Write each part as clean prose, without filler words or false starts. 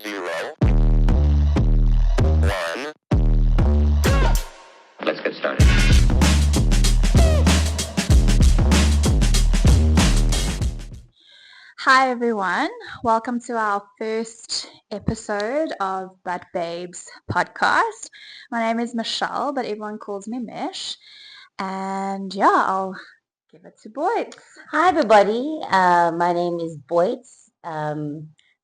0, 1. Let's get started. Hi everyone, welcome to our first episode of But Babes podcast. My name is Michelle, but everyone calls me Mish. And yeah, I'll give it to Boyd. Hi everybody, my name is Boyce.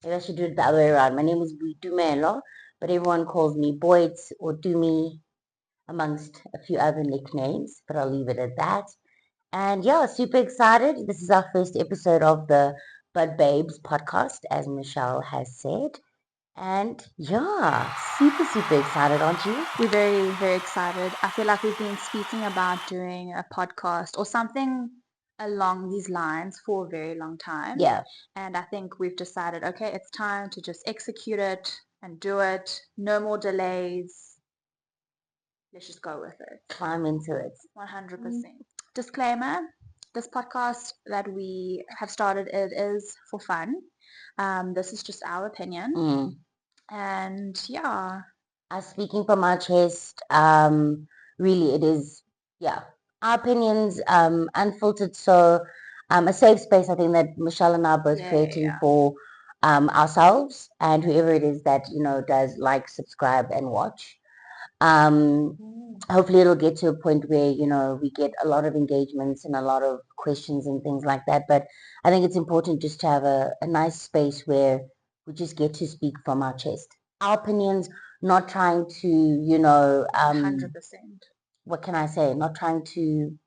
Maybe I should do it the other way around. My name is Dumelo, but everyone calls me Boyce or Dumi, amongst a few other nicknames, but I'll leave it at that. And yeah, super excited. This is our first episode of the Bud Babes podcast, as Michelle has said. And yeah, super excited, aren't you? We're very, very excited. I feel like we've been speaking about doing a podcast or something along these lines for a very long time. Yeah. And I think we've decided, okay, it's time to just execute it and do it. No more delays. Let's just go with it. Climb into it. 100%. Disclaimer, this podcast that we have started, it is for fun. This is just our opinion. And yeah. Us speaking from our chest, really it is, yeah, our opinions, unfiltered. So a safe space, I think, that Michelle and I are both creating for ourselves and whoever it is that, does like, subscribe and watch. Hopefully it'll get to a point where, we get a lot of engagements and a lot of questions and things like that. But I think it's important just to have a nice space where we just get to speak from our chest. Our opinions, not trying to, 100%. What can I say? Not trying to,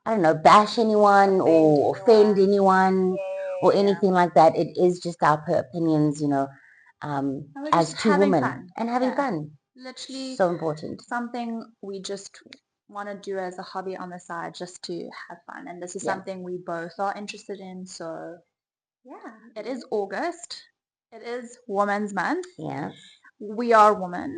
I don't know, bash anyone or offend anyone or anything like that. It is just our opinions, as two women. Fun. And having fun. Literally so important. Something we just want to do as a hobby on the side just to have fun. And this is something we both are interested in. So yeah, it is August. It is Women's Month. Yeah. We are women.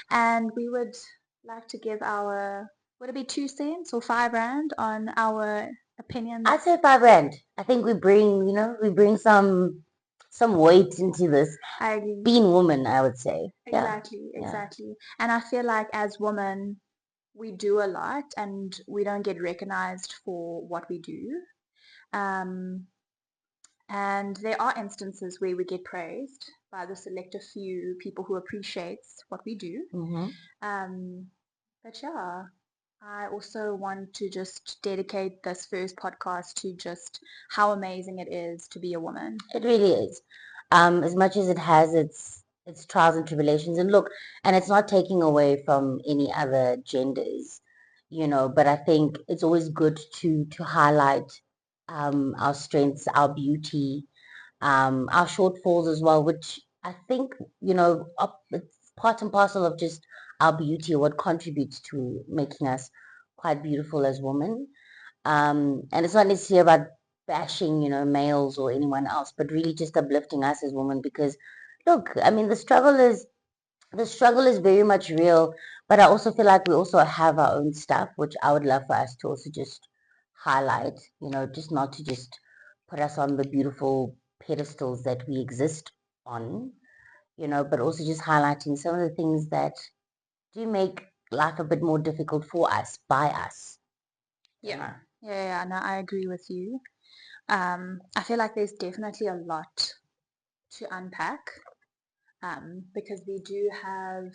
And we would like to give our, would it be 2 cents or 5 rand on our opinions? I'd say 5 rand. I think we bring some weight into this. I agree. Being woman, I would say. Exactly. And I feel like as women, we do a lot and we don't get recognized for what we do. And there are instances where we get praised by the selective few people who appreciates what we do. But yeah, I also want to just dedicate this first podcast to just how amazing it is to be a woman. It really is. As much as it has its trials and tribulations, and look, and it's not taking away from any other genders, but I think it's always good to highlight our strengths, our beauty, our shortfalls as well, which I think, it's part and parcel of just our beauty, what contributes to making us quite beautiful as women. And it's not necessarily about bashing, males or anyone else, but really just uplifting us as women because, look, I mean, the struggle is very much real, but I also feel like we also have our own stuff, which I would love for us to also just highlight, just not to just put us on the beautiful pedestals that we exist on, but also just highlighting some of the things that do make life a bit more difficult for us, by us. Yeah, no, I agree with you. I feel like there's definitely a lot to unpack because we do have,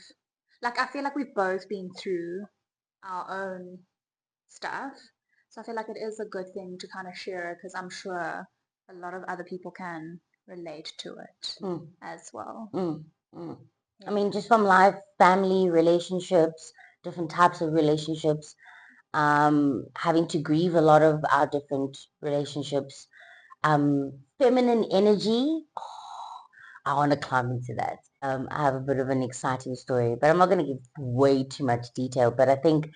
like, I feel like we've both been through our own stuff. So I feel like it is a good thing to kind of share because I'm sure a lot of other people can relate to it as well. I mean, just from life, family, relationships, different types of relationships, having to grieve a lot of our different relationships, feminine energy. I want to climb into that. I have a bit of an exciting story, but I'm not going to give way too much detail. But I think,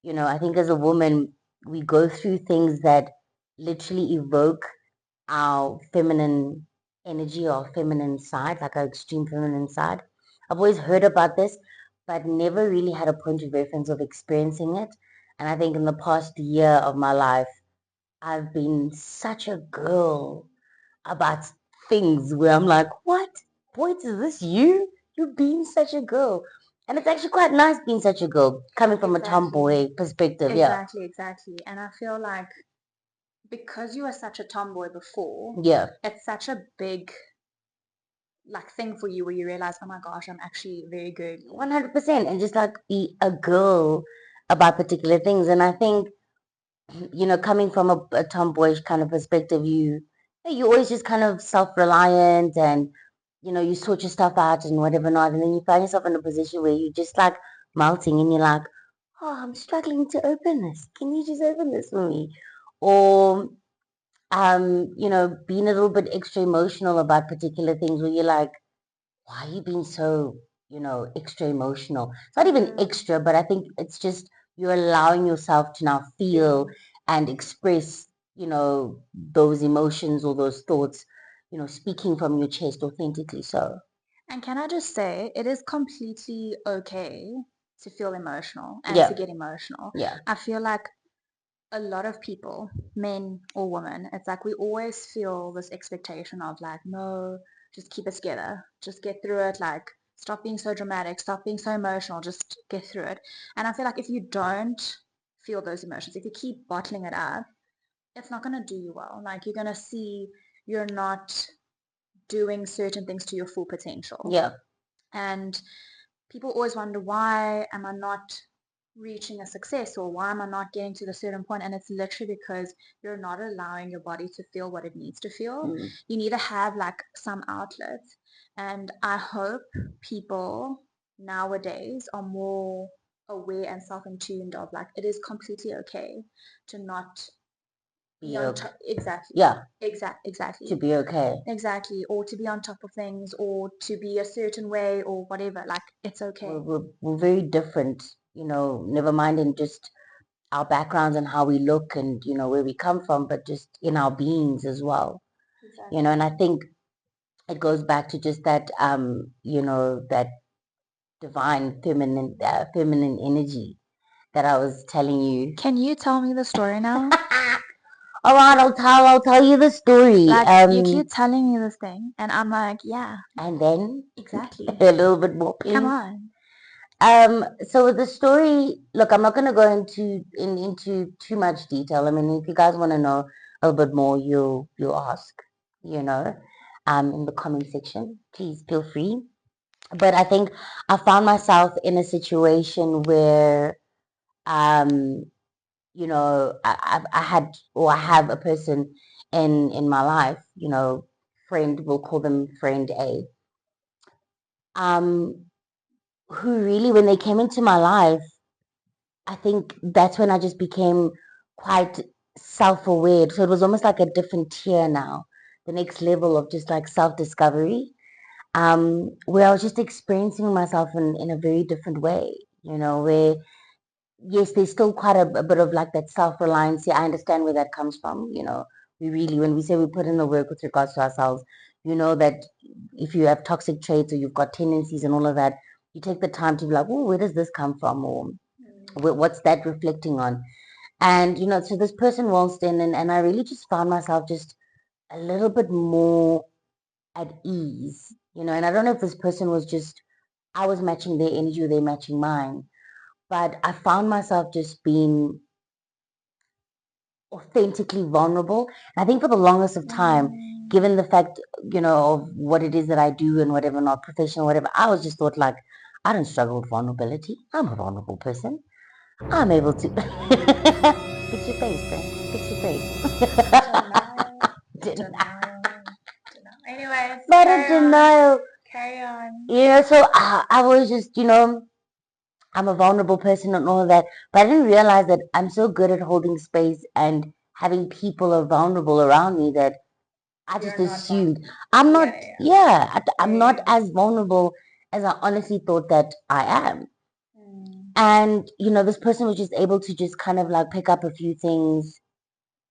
I think as a woman, we go through things that literally evoke our feminine energy or feminine side, like our extreme feminine side. I've always heard about this, but never really had a point of reference of experiencing it. And I think in the past year of my life, I've been such a girl about things where I'm like, what? Boys, is this you? You've been such a girl. And it's actually quite nice being such a girl, coming from a Exactly. tomboy perspective, yeah. Exactly, exactly. And I feel like because you were such a tomboy before, Yeah. it's such a big like thing for you where you realize, oh my gosh, I'm actually very girly. 100%. And just like be a girl about particular things. And I think, coming from a tomboyish kind of perspective, you always just kind of self-reliant and, you sort your stuff out and whatever not. And then you find yourself in a position where you're just like melting and you're like, oh, I'm struggling to open this. Can you just open this for me? Or, being a little bit extra emotional about particular things where you're like, why are you being so, extra emotional? It's not even Mm, extra, but I think it's just you're allowing yourself to now feel feel. and express, those emotions or those thoughts, speaking from your chest authentically. So, And can I just say, it is completely okay to feel emotional and to yeah, get emotional. yeah, I feel like a lot of people, men or women, it's like we always feel this expectation of like, no, just keep it together, just get through it, like, stop being so dramatic, stop being so emotional, just get through it. And I feel like if you don't feel those emotions, if you keep bottling it up, it's not going to do you well. Like, you're going to see you're not doing certain things to your full potential. yeah, And people always wonder, why am I not reaching a success, or why am I not getting to the certain point? And it's literally because you're not allowing your body to feel what it needs to feel. mm, You need to have like some outlets. And I hope people nowadays are more aware and self-in tuned of like it is completely okay to not be be on okay. top. Exactly. Yeah, to Exactly. be okay. Exactly. Or to be on top of things, or to be a certain way, or whatever. Like, it's We're, okay. we're, we're very different, never mind in just our backgrounds and how we look and, where we come from, but just in our beings as well. And Exactly. I think it goes back to just that that divine feminine energy that I was telling you. Can you tell me the story now? All right, I'll tell you the story. Like, you keep telling me this thing, and I'm like, yeah, And then exactly. a little bit more, Come please. on. So the story, look, I'm not going to go into too much detail. I mean, if you guys want to know a little bit more, you'll ask, you know, in the comment section. Please feel free. But I think I found myself in a situation where, um, I had or I have a person in my life, friend, we'll call them friend A, um, who really, when they came into my life, I think that's when I just became quite self-aware. So it was almost like a different tier now, the next level of just like self-discovery, where I was just experiencing myself in a very different way, where yes, there's still quite a bit of like that self-reliance. Yeah, I understand where that comes from. We really, when we say we put in the work with regards to ourselves, that if you have toxic traits or you've got tendencies and all of that, you take the time to be like, oh, where does this come from? Or what's that reflecting on? And, so this person waltzed in and I really just found myself just a little bit more at ease, and I don't know if this person was just, I was matching their energy or they matching mine, but I found myself just being authentically vulnerable. And I think for the longest of time, Mm, given the fact, of what it is that I do and whatever, not professional, whatever, I was just thought like, I don't struggle with vulnerability. I'm a vulnerable person. I'm able to fix your face, friend. Fix your face. denial, Denial. denial, denial. Anyways, Not a carry on, denial. carry on. So I was just, I'm a vulnerable person and all of that. But I didn't realize that I'm so good at holding space and having people are vulnerable around me that I You're just not assumed vulnerable. I'm Yeah, not, yeah, yeah, yeah, I'm yeah, not yeah. as vulnerable as I honestly thought that I am. Mm, And, this person was just able to just kind of like pick up a few things,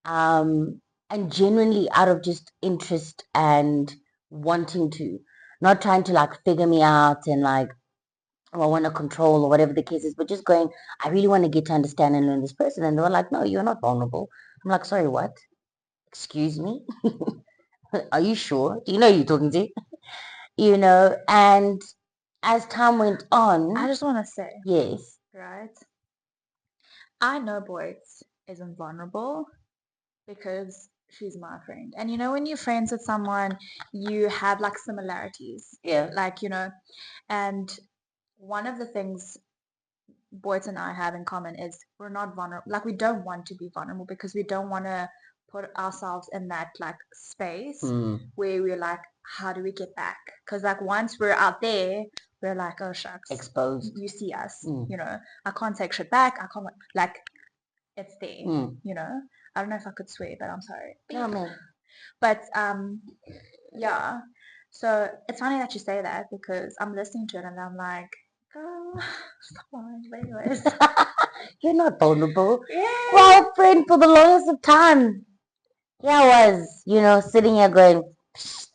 um, and genuinely out of just interest and wanting to, not trying to like figure me out and like, oh, I want to control or whatever the case is, but just going, I really want to get to understand and learn this person. And they were like, no, you're not vulnerable. I'm like, sorry, what? Excuse me? Are you sure? Do you know who you're talking to? and as time went I on, just want to say, yes, right? I know Boyce isn't vulnerable because she's my friend. And when you're friends with someone, you have like similarities. yeah, Like, and one of the things Boyd and I have in common is we're not vulnerable. Like we don't want to be vulnerable because we don't want to put ourselves in that like space mm, where we're like, how do we get back? Because like once we're out there, we're like, oh shucks, exposed. you see us. Mm, I can't take shit back. I can't like it's there. mm. I don't know if I could swear, but I'm sorry. No, Beep. man. But yeah. So it's funny that you say that because I'm listening to it and I'm like, girl, stop lying. But anyways, You're not vulnerable. yeah, Well, friend, for the longest of time, yeah, I was, sitting here going, "Psst,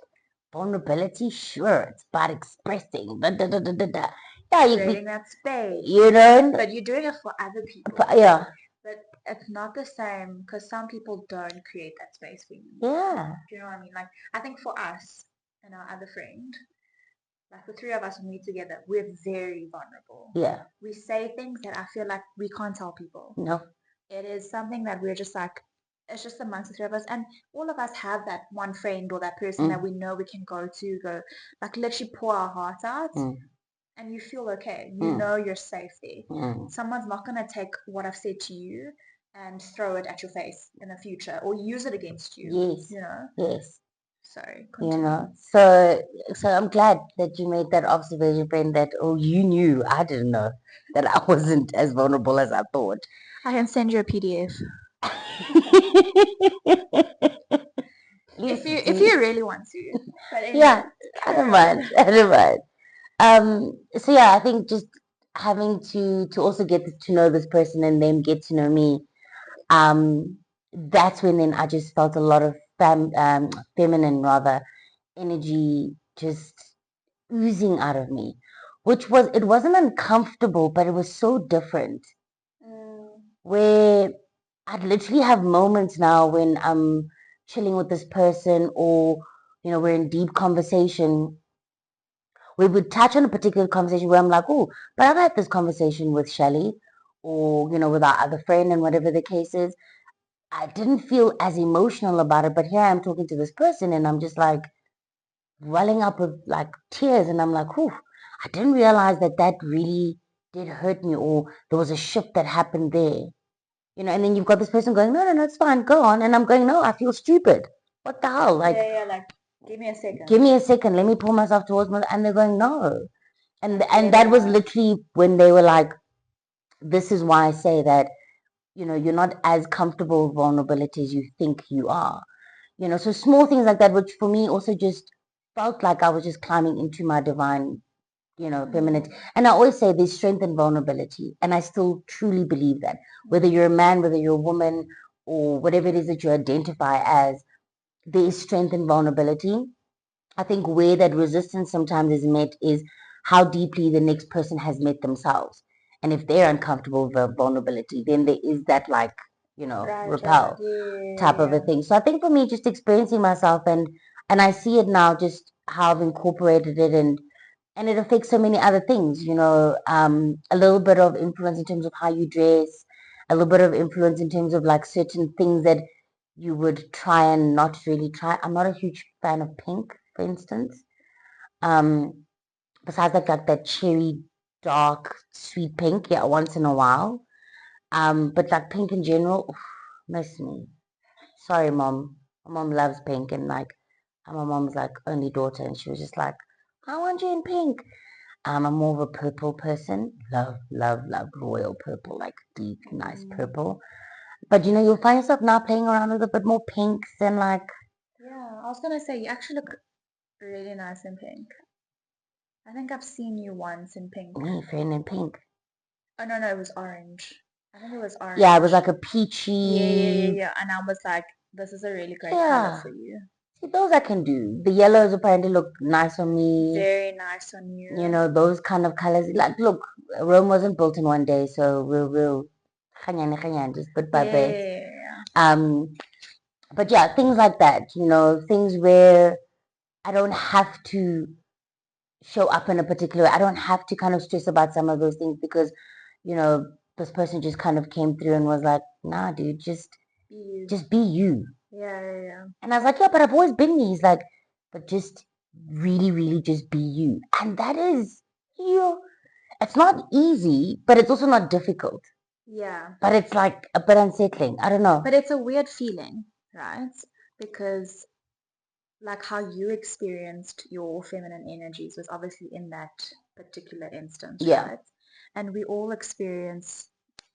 vulnerability, sure, it's about expressing. Da, da, da, da, da, da." Yeah, creating that space. you know, But you're doing it for other people. yeah, But it's not the same because some people don't create that space for you. yeah, Do you know what I mean? Like, I think for us and our other friend, like the three of us when we're together, we're very vulnerable. yeah, We say things that I feel like we can't tell people. no, It is something that we're just like, it's just amongst the three of us. And all of us have that one friend or that person that mm, we know we can go, like literally pour our hearts out mm, and you feel okay. You mm, know you're safe there. mm. Someone's not going to take what I've said to you and throw it at your face in the future or use it against you, Yes, yes, Sorry, continue. so I'm glad that you made that observation, friend, that, oh, you knew, I didn't know that I wasn't as vulnerable as I thought. I can send you a PDF Please if do. you really want to. But Yeah, anyway, I don't carry mind. on. I don't mind. So yeah, I think just having to also get to know this person and them get to know me. That's when then I just felt a lot of feminine rather energy just oozing out of me, which it wasn't uncomfortable, but it was so different. Mm, Where I'd literally have moments now when I'm chilling with this person, or we're in deep conversation, we would touch on a particular conversation where I'm like, oh, but I've had this conversation with Shelly, or with our other friend, and whatever the case is. I didn't feel as emotional about it, but here I am talking to this person, and I'm just like welling up with like tears, and I'm like, whew, I didn't realize that really did hurt me, or there was a shift that happened there. And then you've got this person going, no, no, no, it's fine, go on. And I'm going, no, I feel stupid. What the hell? Like, yeah, like give me a give second. me a second, let me pull myself towards my, and they're going, no. And Let it that was out. literally when they were like, this is why I say that, you're not as comfortable with vulnerability as you think you are. So small things like that, which for me also just felt like I was just climbing into my divine, Mm, femininity. And I always say there's strength in vulnerability. And I still truly believe that. Whether you're a man, whether you're a woman, or whatever it is that you identify as, there is strength in vulnerability. I think where that resistance sometimes is met is how deeply the next person has met themselves. And if they're uncomfortable with vulnerability, then there is that, like, right. repel type of a Yeah. thing. So I think for me, just experiencing myself, and I see it now, just how I've incorporated it, and it affects so many other things. A little bit of influence in terms of how you dress, a little bit of influence in terms of like certain things that you would try and not really try. I'm not a huge fan of pink, for instance. Um, Besides like that cherry dark sweet pink, yeah, once in a while. But like pink in general, oof, miss me. Sorry, mom. My mom loves pink, and like I'm my mom's like only daughter, and she was just like, I want you in pink. I'm more of a purple person. Love, love, love royal purple, like deep, nice Mm, purple. But you'll find yourself now playing around with a bit more pinks and like yeah, I was gonna say you actually look really nice in pink. I think I've seen you once in pink. me, friend in pink. Oh no, no, it was orange. I think it was Yeah, it was orange. like a Yeah, peachy. yeah. And I was like, this is a really great color Yeah. for you. See, those I can do. The yellows apparently look nice on me. Very nice on you. Those kind of colors. Like, look, Rome wasn't built in one day, so we'll just bit by bit. Yeah. Um, but yeah, things like that. Things where I don't have to. show up in a particular way. I don't have to kind of stress about some of those things because, you know, this person just kind of came through and was like, nah, dude, Be you. just be you. Yeah. And I was like, yeah, but I've always been me. He's like, but just really, really just be you. And that is, you. It's not easy, but it's also not difficult. Yeah. But it's like a bit unsettling. I don't know. But it's a weird feeling, right? Because like how you experienced your feminine energies was obviously in that particular instance, Yeah. right? And we all experience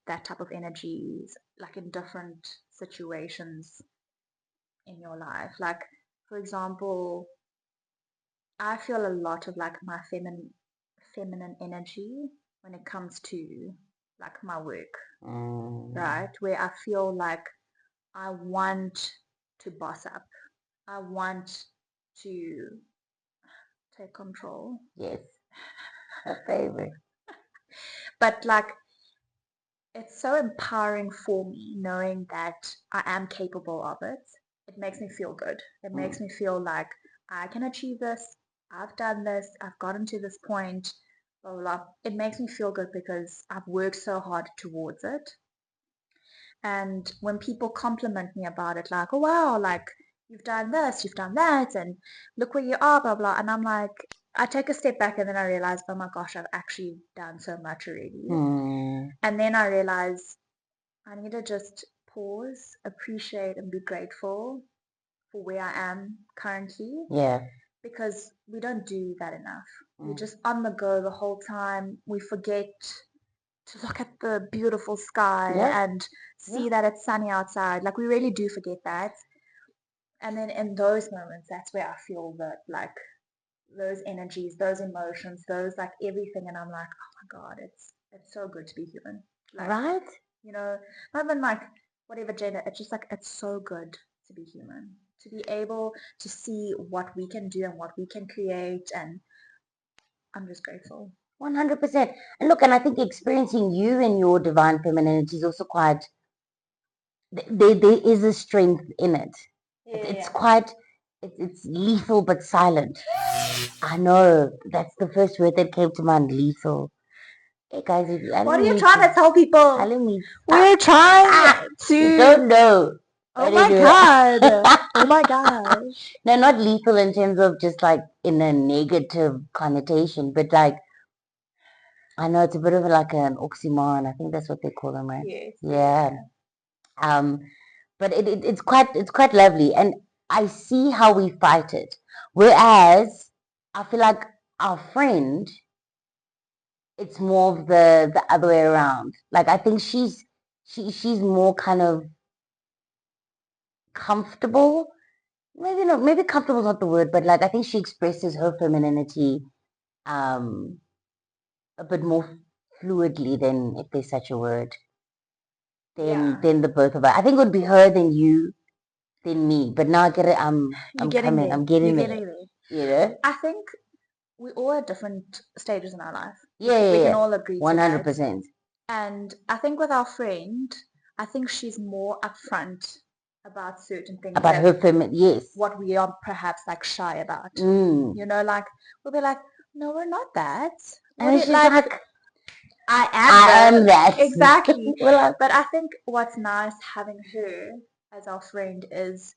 that type of energies like in different situations in your life. Like, for example, I feel a lot of like my feminine energy when it comes to like my work, right? Where I feel like I want to boss up. I want to take control. Yes. A favorite. But like it's so empowering for me knowing that I am capable of it. It makes me feel good. It makes me feel like I can achieve this. I've done this. I've gotten to this point. Blah, blah, blah. It makes me feel good because I've worked so hard towards it. And when people compliment me about it, like, oh wow, like you've done this, you've done that, and look where you are, blah, blah. And I'm like, I take a step back and then I realize, oh my gosh, I've actually done so much already. And then I realize I need to just pause, appreciate, and be grateful for where I am currently. Yeah. Because we don't do that enough. We're just on the go the whole time. We forget to look at the beautiful sky and see that it's sunny outside. Like we really do forget that. And then in those moments, that's where I feel that like those energies, those emotions, those like everything, and I'm like, oh my god, it's so good to be human. Like, right? You know, not even like whatever gender. It's just like it's so good to be human, to be able to see what we can do and what we can create, and I'm just grateful. 100%. And look, and I think experiencing you and your divine femininity is also quite, there is a strength in it. It's quite, it's lethal but silent. I know, that's the first word that came to mind, lethal. Hey guys, if you, What are you trying to tell people? me, We're trying you to. don't know. Oh my god. Oh my gosh. No, not lethal in terms of just like in a negative connotation, but like, I know it's a bit of like an oxymoron. I think that's what they call them, right? Yes. Yeah. Um, but it's quite lovely, and I see how we fight it. Whereas I feel like our friend, it's more of the other way around. Like I think she's more kind of comfortable. Maybe not. Maybe comfortable is not the word, but like I think she expresses her femininity um a bit more fluidly than, if there's such a word, than the both of us. I think it would be her than you than me. But now I get it. I'm coming. I'm You're getting there. getting there. You know? I think we all at different stages in our life. Yeah, We yeah, can yeah. all agree to that. 100%. And I think with our friend, I think she's more upfront about certain things About her yes. what we are perhaps like shy about. Mm. You know, like we'll be like, no, we're not that. And she's like, I am that. Exactly. Well, But I think what's nice having her as our friend is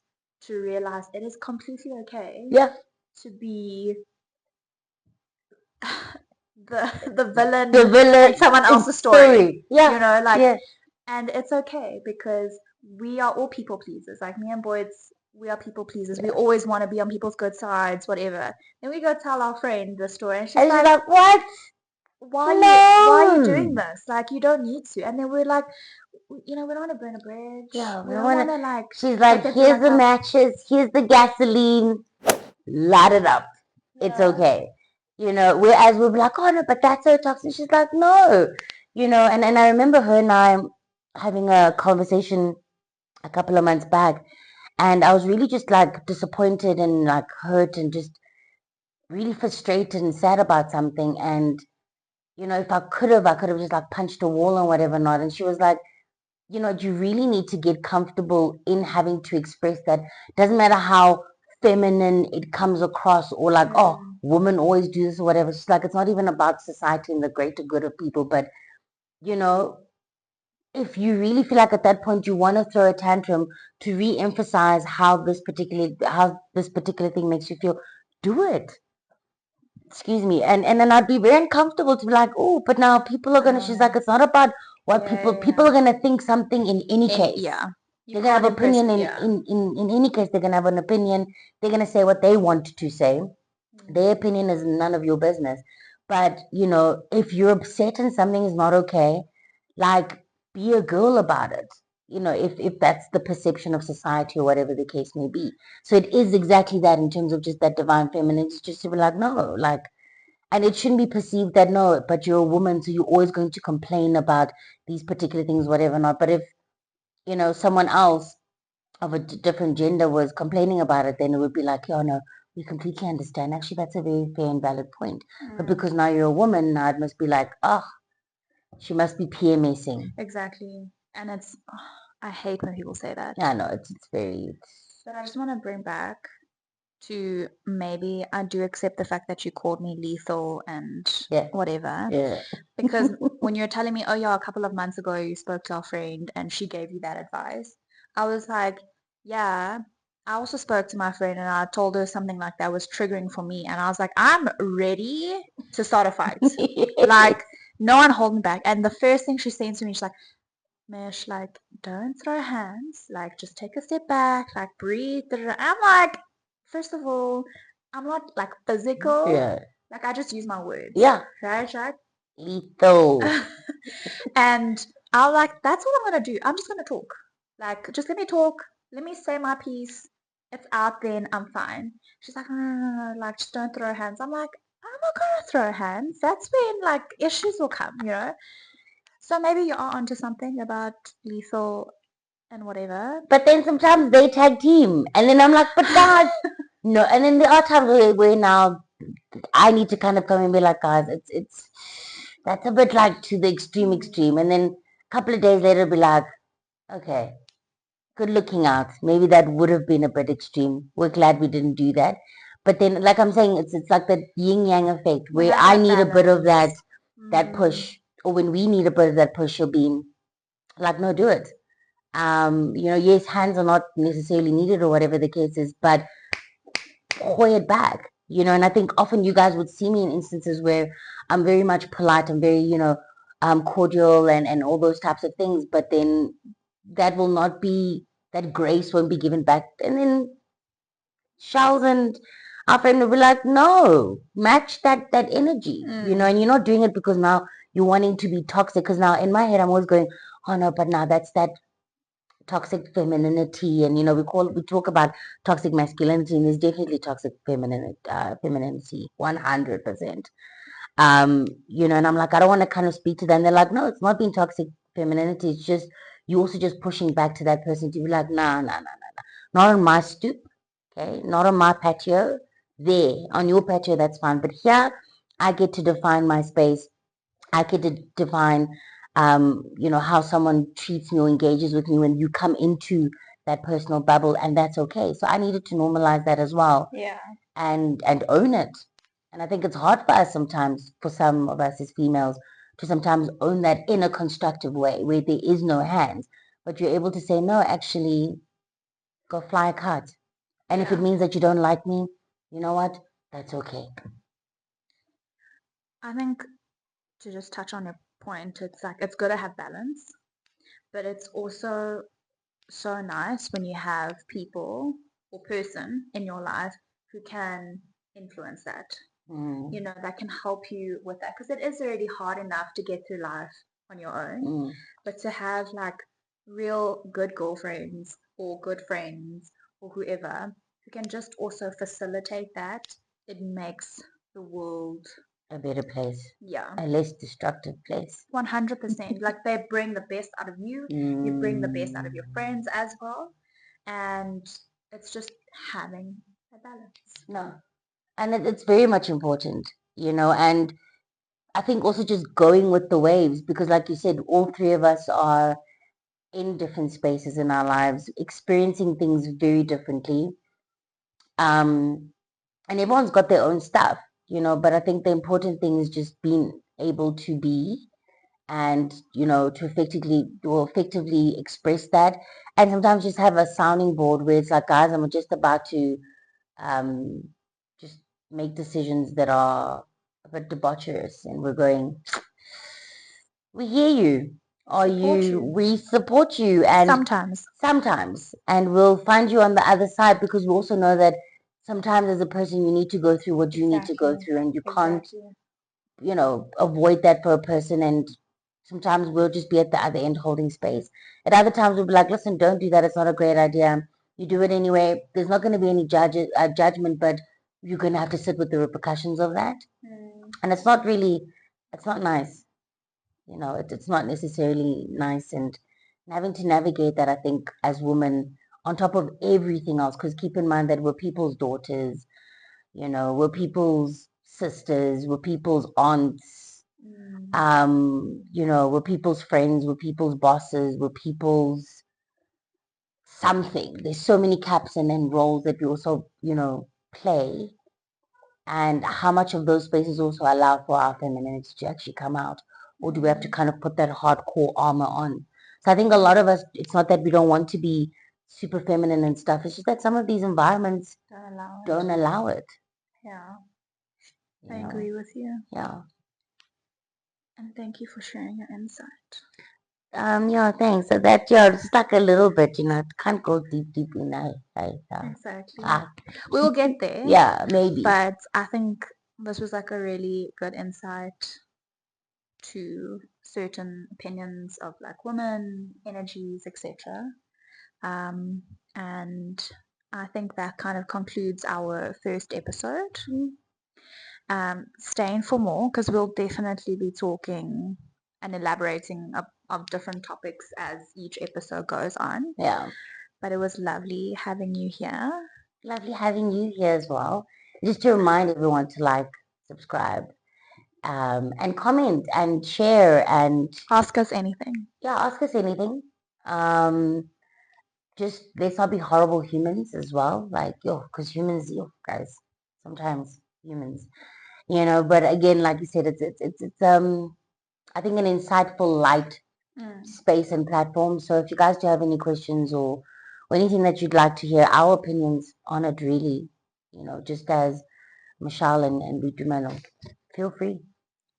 to realize it is completely okay yeah. to be the villain The villain in someone else's story. Yeah. You know, like Yeah. and it's okay because we are all people pleasers. Like me and Boyd's, we are people pleasers. We always want to be on people's good sides, whatever. Then we go tell our friend the story, and she's like, what? why are you doing this? Like you don't need to. And then we're like, you know, we don't want to burn a bridge. Yeah, We don't want to like. she's like, here's the matches, here's the gasoline, light it up. It's okay. You know, whereas we'll be like, oh no, but that's so toxic. She's like, no. You know, and I remember her and I having a conversation a couple of months back, and I was really just like disappointed and like hurt and just really frustrated and sad about something. And, you know, if I could have just like punched a wall and whatever not. And she was like, you know, you really need to get comfortable in having to express that. Doesn't matter how feminine it comes across or like, oh, women always do this or whatever. It's like, it's not even about society and the greater good of people, but you know, if you really feel like at that point you want to throw a tantrum to re-emphasize how this particular thing makes you feel, do it. Excuse me. And then I'd be very uncomfortable to be like, oh, but now people are gonna, Oh she's no. like, it's not about what Yeah, yeah, people yeah. are gonna think something in any case. Yeah. You They're gonna have can't impress. opinion Yeah. in any case, they're gonna have an opinion. They're gonna say what they want to say. Their Mm. opinion is none of your business. But if you're upset and something is not okay, like, be a girl about it. If that's the perception of society or whatever the case may be. So it is exactly that in terms of just that divine feminine. It's just to be like, no, like, and it shouldn't be perceived that no, but you're a woman, so you're always going to complain about these particular things, whatever not. But if someone else of a different gender was complaining about it, then it would be like, oh no, we completely understand. Actually, that's a very fair and valid point. But Mm. because now you're a woman, now it must be like, oh, she must be PMSing. Exactly. And I hate when people say that. Yeah, no, it's very, But I just want to bring back to maybe I do accept the fact that you called me lethal and yeah, whatever. yeah. Because when you're telling me, oh yeah, a couple of months ago you spoke to our friend and she gave you that advice, I was like, yeah, I also spoke to my friend and I told her something like that was triggering for me. And I was like, I'm ready to start a fight. Like, no one hold me back. And the first thing she said to me, she's like, Mish, like, don't throw hands. Like, just take a step back, like, breathe. Da, da, da. I'm like, first of all, I'm not like physical. Yeah, Like, I just use my words. yeah, Right, right? lethal. And I was like, that's what I'm gonna do. I'm just gonna talk. Like, just let me talk. Let me say my piece. It's out then. I'm fine. She's like, no, no, no, no. Like, just don't throw hands. I'm like, I'm not gonna throw hands. That's when like issues will come. So maybe you are onto something about lethal and whatever. But then sometimes they tag team, and then I'm like, but guys, no. And then there are times where now I need to kind of come and be like, guys, it's that's a bit like to the extreme, and then a couple of days later, be like, okay, good looking out. Maybe that would have been a bit extreme. We're glad we didn't do that. But then, like I'm saying, it's like that yin yang effect We where have I that need a bit of that balance. that Mm, push, or when we need a bit of that push, you'll be like, no, do it. Yes, hands are not necessarily needed or whatever the case is, but hoy it back. And I think often you guys would see me in instances where I'm very much polite, I'm very, cordial and all those types of things, but then that will not be, that grace won't be given back. And then Charles and our friend will be like, no, match that energy, mm. and you're not doing it because now you're wanting to be toxic. Because now in my head, I'm always going, oh no, but now that's that toxic femininity, and we talk about toxic masculinity, and there's definitely toxic femininity 100%. And I'm like, I don't want to kind of speak to them. They're like, no, it's not being toxic femininity, it's just you also just pushing back to that person to be like, nah, nah, nah, nah, nah, not on my stoop, okay, not on my patio. There on your patio, that's fine, but here I get to define my space. I get to define, how someone treats me or engages with me when you come into that personal bubble, and that's okay. So I needed to normalize that as well, Yeah. and own it. And I think it's hard for us sometimes, for some of us as females, to sometimes own that in a constructive way where there is no hands, but you're able to say, no, actually, go fly a kite. And if it Yeah. means that you don't like me, you know what? That's okay. I think to just touch on your point, it's like it's good to have balance, but it's also so nice when you have people or person in your life who can influence that, Mm, that can help you with that. Because it is already hard enough to get through life on your own, mm. but to have like real good girlfriends or good friends or whoever who can just also facilitate that, it makes the world, A better place, yeah, a less destructive place. 100%. Like they bring the best out of you, you bring the best out of your Mm, friends as well. And it's just having a balance. no, and it's very much important, and I think also just going with the waves because, like you said, all three of us are in different spaces in our lives, experiencing things very differently. And everyone's got their own stuff. but I think the important thing is just being able to be and to effectively express that, and sometimes just have a sounding board where it's like, guys, I'm just about to um just make decisions that are a bit debaucherous, and we're going, we hear you, Support you. we support you, and sometimes, and we'll find you on the other side, because we also know that sometimes as a person you need to go through what you need to go through, and you can't avoid that for a person. And sometimes we'll just be at the other end holding space. At other times we'll be like, listen, don't do that. It's not a great idea. You do it anyway. There's not going to be any judgment, but you're going to have to sit with the repercussions of that. And it's not nice. It's not necessarily nice. And having to navigate that, I think, as women, on top of everything else, because keep in mind that we're people's daughters, we're people's sisters, we're people's aunts, we're people's friends, we're people's bosses, we're people's something. There's so many caps and then roles that we also, play, and how much of those spaces also allow for our femininity to actually come out, or do we have to kind of put that hardcore armor on? So I think a lot of us, it's not that we don't want to be super feminine and stuff, it's just that some of these environments don't allow it. Yeah. I agree with you. Yeah. And thank you for sharing your insight. Yeah, thanks. So that, just like a little bit, it can't go deep in that. Exactly. We will get there. Yeah, maybe. But I think this was like a really good insight to certain opinions of like women, energies, etc. And I think that kind of concludes our first episode. Stay in for more, because we'll definitely be talking and elaborating of different topics as each episode goes on. Yeah. But it was lovely having you here. Lovely having you here as well. Just to remind everyone to like, subscribe, and comment and share and ask us anything. Yeah, ask us anything. Just let's not be horrible humans as well. Like, because humans, guys, sometimes humans, But again, like you said, it's I think an insightful, light space and platform. So if you guys do have any questions or anything that you'd like to hear our opinions on it, really, just as Michelle and Vitumano, feel free.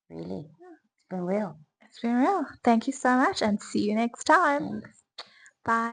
Really, it's been real. It's been real. Thank you so much, and see you next time. Thanks. Bye.